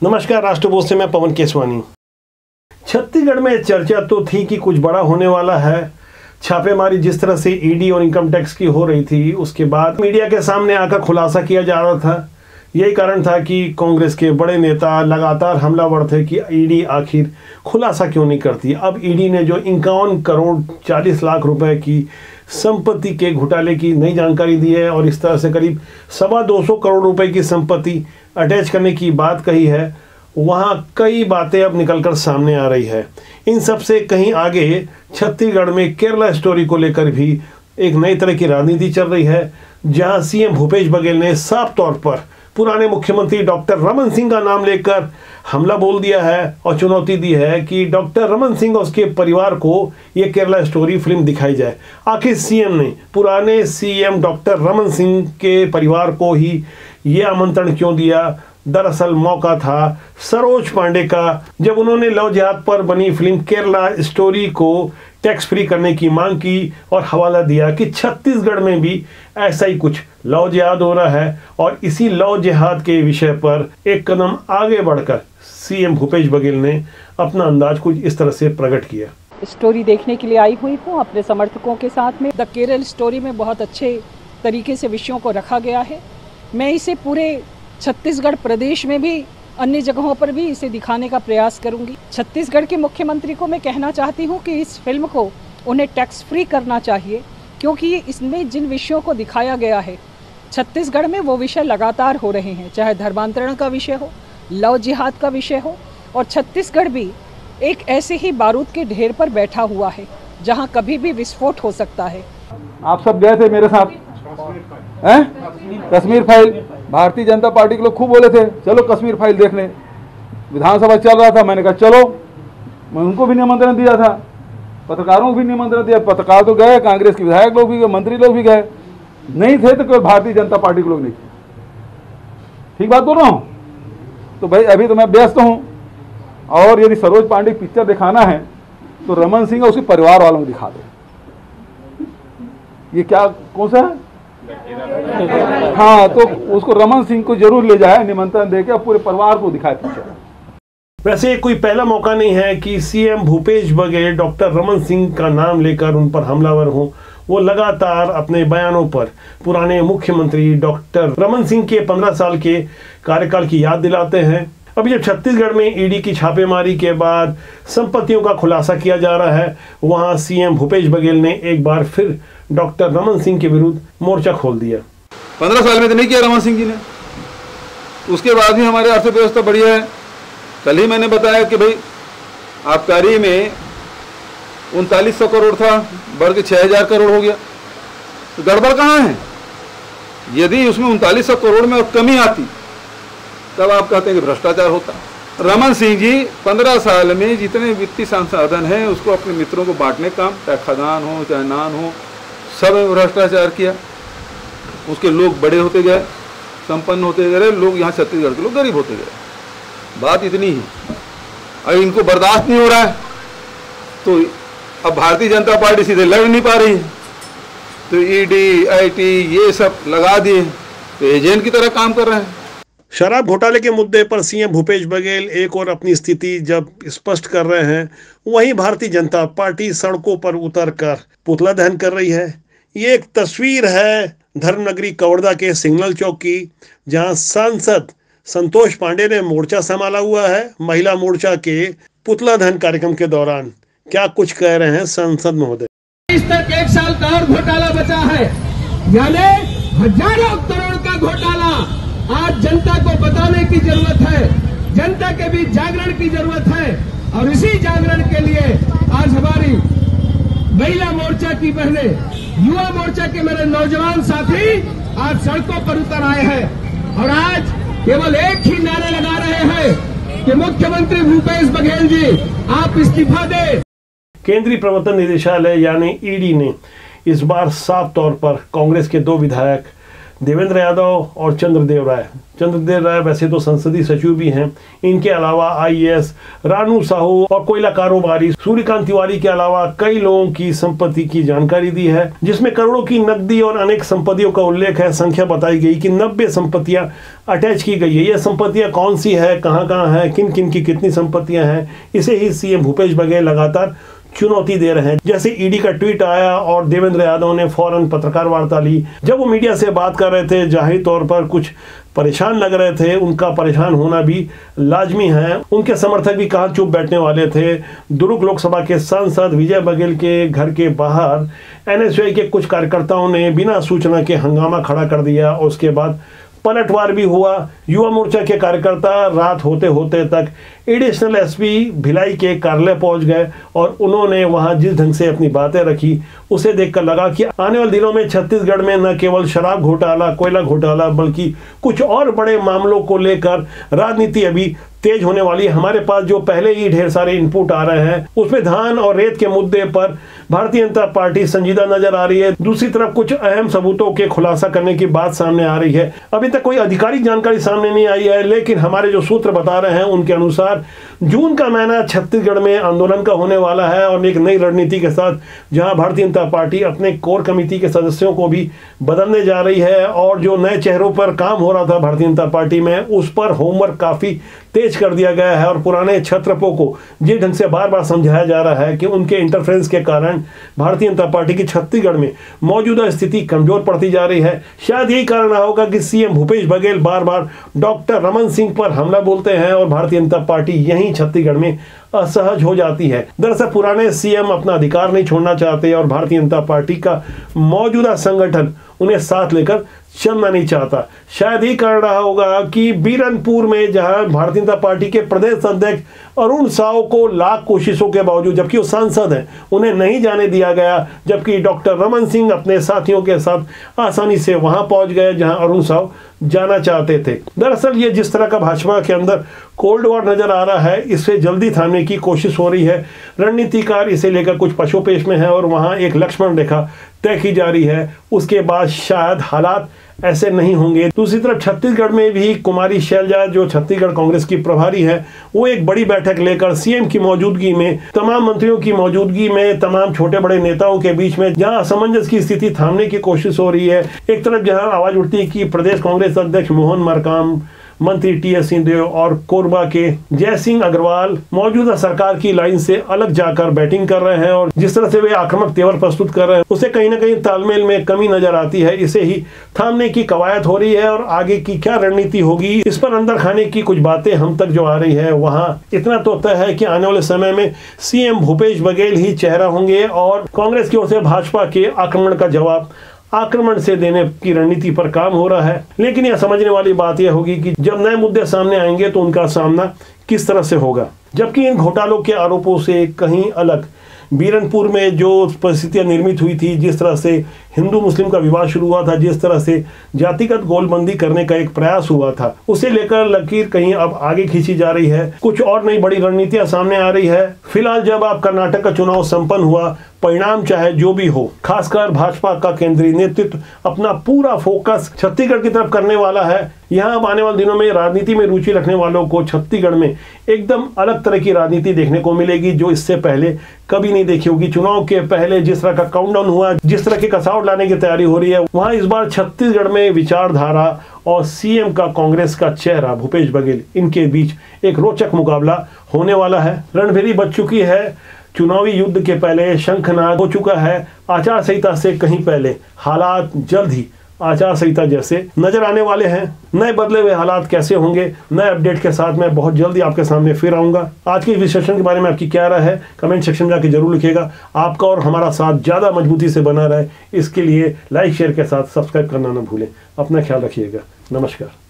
नमस्कार, राष्ट्रभोज से मैं पवन केसवानी। छत्तीसगढ़ में चर्चा तो थी कि कुछ बड़ा होने वाला है। छापेमारी जिस तरह से ईडी और इनकम टैक्स की हो रही थी, उसके बाद मीडिया के सामने आकर खुलासा किया जा रहा था। यही कारण था कि कांग्रेस के बड़े नेता लगातार हमलावर थे कि ईडी आखिर खुलासा क्यों नहीं करती। अब ईडी ने जो 51 करोड़ 40 लाख रुपए की संपत्ति के घोटाले की नई जानकारी दी है और इस तरह से करीब 225 करोड़ रुपए की संपत्ति अटैच करने की बात कही है, वहाँ कई बातें अब निकलकर सामने आ रही है। इन सब से कहीं आगे छत्तीसगढ़ में केरला स्टोरी को लेकर भी एक नई तरह की राजनीति चल रही है, जहां सीएम भूपेश बघेल ने साफ तौर पर पुराने मुख्यमंत्री डॉक्टर रमन सिंह का नाम लेकर हमला बोल दिया है और चुनौती दी है कि डॉक्टर रमन सिंह और उसके परिवार को ये केरला स्टोरी फिल्म दिखाई जाए। आखिर सीएम ने पुराने सीएम डॉक्टर रमन सिंह के परिवार को ही ये आमंत्रण क्यों दिया? दरअसल मौका था सरोज पांडे का, जब उन्होंने लव जिहाद पर बनी फिल्म केरला स्टोरी को टैक्स फ्री करने की मांग की और हवाला दिया कि छत्तीसगढ़ में भी ऐसा ही कुछ लव जिहाद हो रहा है। और इसी लव जिहाद के विषय पर एक कदम आगे बढ़कर सीएम भूपेश बघेल ने अपना अंदाज कुछ इस तरह से प्रकट किया। स्टोरी देखने के लिए आई हुई हूँ अपने समर्थकों के साथ में। द केरल स्टोरी में बहुत अच्छे तरीके से विषयों को रखा गया है। मैं इसे पूरे छत्तीसगढ़ प्रदेश में भी अन्य जगहों पर भी इसे दिखाने का प्रयास करूंगी। छत्तीसगढ़ के मुख्यमंत्री को मैं कहना चाहती हूं कि इस फिल्म को उन्हें टैक्स फ्री करना चाहिए, क्योंकि इसमें जिन विषयों को दिखाया गया है छत्तीसगढ़ में वो विषय लगातार हो रहे हैं, चाहे धर्मांतरण का विषय हो, लव जिहाद का विषय हो। और छत्तीसगढ़ भी एक ऐसे ही बारूद के ढेर पर बैठा हुआ है जहाँ कभी भी विस्फोट हो सकता है। आप सब गए थे मेरे साथ कश्मीर फाइल, भारतीय जनता पार्टी के लोग खूब बोले थे चलो कश्मीर फाइल देखने। विधानसभा चल रहा था, मैंने कहा चलो। मैं उनको भी निमंत्रण दिया था, पत्रकारों को भी निमंत्रण दिया। पत्रकार तो गए, कांग्रेस के विधायक लोग भी गए, मंत्री लोग भी गए। नहीं थे तो केवल भारतीय जनता पार्टी के लोग नहीं थे। ठीक बात बोल रहा हूँ? तो भाई अभी तो मैं व्यस्त हूँ, और यदि सरोज पांडे की पिक्चर दिखाना है तो रमन सिंह और उसके परिवार वालों को दिखा दो। ये क्या कौन सा है? हाँ, तो उसको रमन सिंह को जरूर ले जाए, निमंत्रण देके पूरे परिवार को दिखाए पिक्चर। वैसे कोई पहला मौका नहीं है कि सीएम भूपेश बघेल डॉक्टर रमन सिंह का नाम लेकर उन पर हमलावर हो। वो लगातार अपने बयानों पर पुराने मुख्यमंत्री डॉक्टर रमन सिंह के 15 साल के कार्यकाल की याद दिलाते हैं। अभी जब छत्तीसगढ़ में ईडी की छापेमारी के बाद संपत्तियों का खुलासा किया जा रहा है, वहां सीएम भूपेश बघेल ने एक बार फिर डॉक्टर रमन सिंह के विरुद्ध मोर्चा खोल दिया। 15 साल में तो नहीं किया रमन सिंह जी ने, उसके बाद भी हमारी अर्थव्यवस्था बढ़िया है। कल ही मैंने बताया कि भाई आबकारी में 3900 करोड़ था, बढ़ के 6000 करोड़ हो गया। तो गड़बड़ कहाँ है? यदि उसमें 3900 करोड़ में और कमी आती तब आप कहते हैं कि भ्रष्टाचार होता। रमन सिंह जी 15 साल में जितने वित्तीय संसाधन हैं उसको अपने मित्रों को बांटने का काम, चाहे खदान हो चाहे नान हो, सब भ्रष्टाचार किया। उसके लोग बड़े होते गए, संपन्न होते गए, लोग यहाँ छत्तीसगढ़ के लोग गरीब होते गए। बात इतनी ही। अब इनको बर्दाश्त नहीं हो रहा है तो अब भारतीय जनता पार्टी सीधे लड़ नहीं पा रही है, तो ईडी आईटी ये सब लगा दिए, तो एजेंट की तरह काम कर रहे हैं। शराब घोटाले के मुद्दे पर सीएम भूपेश बघेल एक और अपनी स्थिति जब स्पष्ट कर रहे हैं, वहीं भारतीय जनता पार्टी सड़कों पर उतरकर पुतला दहन कर रही है। ये एक तस्वीर है धर्मनगरी कवर्धा के सिग्नल चौक की, जहां सांसद संतोष पांडे ने मोर्चा संभाला हुआ है। महिला मोर्चा के पुतला दहन कार्यक्रम के दौरान क्या कुछ कह रहे हैं सांसद महोदय। इस तक 1 साल का और घोटाला बचा है, यानी हजारों करोड़ का घोटाला। आज जनता को बताने की जरूरत है, जनता के बीच जागरण की जरूरत है। और इसी जागरण के लिए आज हमारी महिला मोर्चा की बहनें, युवा मोर्चा के मेरे नौजवान साथी आज सड़कों पर उतर आए हैं और आज केवल एक ही नारे लगा रहे हैं कि मुख्यमंत्री भूपेश बघेल जी आप इस्तीफा दें। केंद्रीय प्रवर्तन निदेशालय यानी ईडी ने इस बार साफ तौर पर कांग्रेस के 2 विधायक देवेंद्र यादव और चंद्रदेव राय वैसे तो संसदीय सचिव भी हैं। इनके अलावा आईएएस रानू साहू और कोयला कारोबारी सूर्यकांत तिवारी के अलावा कई लोगों की संपत्ति की जानकारी दी है, जिसमें करोड़ों की नकदी और अनेक संपत्तियों का उल्लेख है। संख्या बताई गई कि 90 संपत्तियां अटैच की गई है। ये संपत्तियां कौन सी है, कहां है, किन किन की कितनी संपत्तियां हैं, इसे ही सीएम भूपेश बघेल लगातार चुनौती दे रहे हैं। जैसे ईडी का ट्वीट आया और देवेंद्र यादव ने फौरन पत्रकार वार्ता ली। जब वो मीडिया से बात कर रहे थे, जाहिर तौर पर कुछ परेशान लग रहे थे। उनका परेशान होना भी लाजमी है। उनके समर्थक भी कहाँ चुप बैठने वाले थे। दुर्ग लोकसभा के सांसद विजय बघेल के घर के बाहर एनएसयूआई के कुछ कार्यकर्ताओं ने बिना सूचना के हंगामा खड़ा कर दिया और उसके बाद पलटवार भी हुआ। युवा मोर्चा के कार्यकर्ता रात होते होते तक एडिशनल एसपी भिलाई के कार्यालय पहुंच गए और उन्होंने वहां जिस ढंग से अपनी बातें रखी उसे देखकर लगा कि आने वाले दिनों में छत्तीसगढ़ में न केवल शराब घोटाला, कोयला घोटाला, बल्कि कुछ और बड़े मामलों को लेकर राजनीति अभी तेज होने वाली है। हमारे पास जो पहले ही ढेर सारे इनपुट आ रहे हैं उसमें धान और रेत के मुद्दे पर भारतीय जनता पार्टी संजीदा नजर आ रही है। दूसरी तरफ कुछ अहम सबूतों के खुलासा करने की बात सामने आ रही है। अभी तक कोई आधिकारिक जानकारी सामने नहीं आई है, लेकिन हमारे जो सूत्र बता रहे हैं उनके अनुसार जून का महीना छत्तीसगढ़ में आंदोलन का होने वाला है और एक नई रणनीति के साथ, जहां भारतीय जनता पार्टी अपने कोर कमेटी के सदस्यों को भी बदलने जा रही है और जो नए चेहरों पर काम हो रहा था भारतीय जनता पार्टी में, उस पर होमवर्क काफी तेज कर दिया गया है और पुराने छत्रपों को जिस ढंग से बार बार समझाया जा रहा है कि उनके इंटरफेरेंस के कारण भारतीय जनता पार्टी की छत्तीसगढ़ में मौजूदा स्थिति कमजोर पड़ती जा रही है। शायद यही कारण रहा होगा कि सीएम भूपेश बघेल बार बार डॉक्टर रमन सिंह पर हमला बोलते हैं और भारतीय जनता पार्टी यहीं छत्तीसगढ़ में असहज हो जाती है। दरअसल पुराने सीएम अपना अधिकार नहीं छोड़ना चाहते और भारतीय जनता पार्टी का मौजूदा संगठन उन्हें साथ लेकर चलना नहीं चाहता। शायद ही कारण रहा होगा कि बीरनपुर में जहां भारतीय जनता पार्टी के प्रदेश अध्यक्ष अरुण साव को लाख कोशिशों के बावजूद, जबकि वो सांसद हैं, उन्हें नहीं जाने दिया गया, जबकि डॉक्टर रमन सिंह अपने साथियों के साथ आसानी से वहां पहुंच गए जहां अरुण साव जाना चाहते थे। दरअसल ये जिस तरह का भाजपा के अंदर कोल्ड वॉर नजर आ रहा है, इसे जल्दी थामने की कोशिश हो रही है। रणनीतिकार इसे लेकर कुछ पशुपेश में है और वहां एक लक्ष्मण रेखा तय की जा रही है। उसके बाद शायद हालात ऐसे नहीं होंगे। दूसरी तरफ छत्तीसगढ़ में भी कुमारी शैलजा, जो छत्तीसगढ़ कांग्रेस की प्रभारी है, वो एक बड़ी बैठक लेकर सीएम की मौजूदगी में, तमाम मंत्रियों की मौजूदगी में, तमाम छोटे बड़े नेताओं के बीच में जहां असमंजस की स्थिति थामने की कोशिश हो रही है। एक तरफ जहां आवाज उठती है कि प्रदेश कांग्रेस अध्यक्ष मोहन मरकाम, मंत्री टीएस सिंहदेव और कोरबा के जय सिंह अग्रवाल मौजूदा सरकार की लाइन से अलग जाकर बैटिंग कर रहे हैं और जिस तरह से वे आक्रामक तेवर प्रस्तुत कर रहे हैं उसे कहीं ना कहीं तालमेल में कमी नजर आती है। इसे ही थामने की कवायद हो रही है और आगे की क्या रणनीति होगी, इस पर अंदर खाने की कुछ बातें हम तक जो आ रही है। वहां इतना तो तय है कि आने वाले समय में सीएम भूपेश बघेल ही चेहरा होंगे और कांग्रेस की ओर से भाजपा के आक्रमण का जवाब आक्रमण से देने की रणनीति पर काम हो रहा है। लेकिन यह समझने वाली बात यह होगी कि जब नए मुद्दे सामने आएंगे तो उनका सामना किस तरह से होगा। जबकि इन घोटालों के आरोपों से कहीं अलग बीरनपुर में जो परिस्थितियां निर्मित हुई थी, जिस तरह से हिंदू मुस्लिम का विवाद शुरू हुआ था, जिस तरह से जातिगत गोलबंदी करने का एक प्रयास हुआ था, उसे लेकर लकीर कहीं अब आगे खींची जा रही है। कुछ और नई बड़ी रणनीतियां सामने आ रही है। फिलहाल जब आप कर्नाटक का चुनाव संपन्न हुआ, परिणाम चाहे जो भी हो, खासकर भाजपा का केंद्रीय नेतृत्व अपना पूरा फोकस छत्तीसगढ़ की तरफ करने वाला है। यहाँ अब आने वाले दिनों में राजनीति में रुचि रखने वालों को छत्तीसगढ़ में एकदम अलग तरह की राजनीति देखने को मिलेगी, जो इससे पहले कभी नहीं देखी होगी। चुनाव के पहले जिस तरह का काउंटडाउन हुआ, जिस तरह की कसावट लाने की तैयारी हो रही है, वहां इस बार छत्तीसगढ़ में विचारधारा और सीएम का कांग्रेस का चेहरा भूपेश बघेल, इनके बीच एक रोचक मुकाबला होने वाला है। रणभेरी बच चुकी है। चुनावी युद्ध के पहले शंखनाद हो चुका है। आचार संहिता से कहीं पहले हालात जल्द ही आचार संहिता जैसे नजर आने वाले हैं। नए बदले हुए हालात कैसे होंगे, नए अपडेट के साथ मैं बहुत जल्दी आपके सामने फिर आऊंगा। आज के इस विश्लेषण के बारे में आपकी क्या राय है, कमेंट सेक्शन में आके जरूर लिखिएगा। आपका और हमारा साथ ज्यादा मजबूती से बना रहे, इसके लिए लाइक शेयर के साथ सब्सक्राइब करना न भूलें। अपना ख्याल रखिएगा। नमस्कार।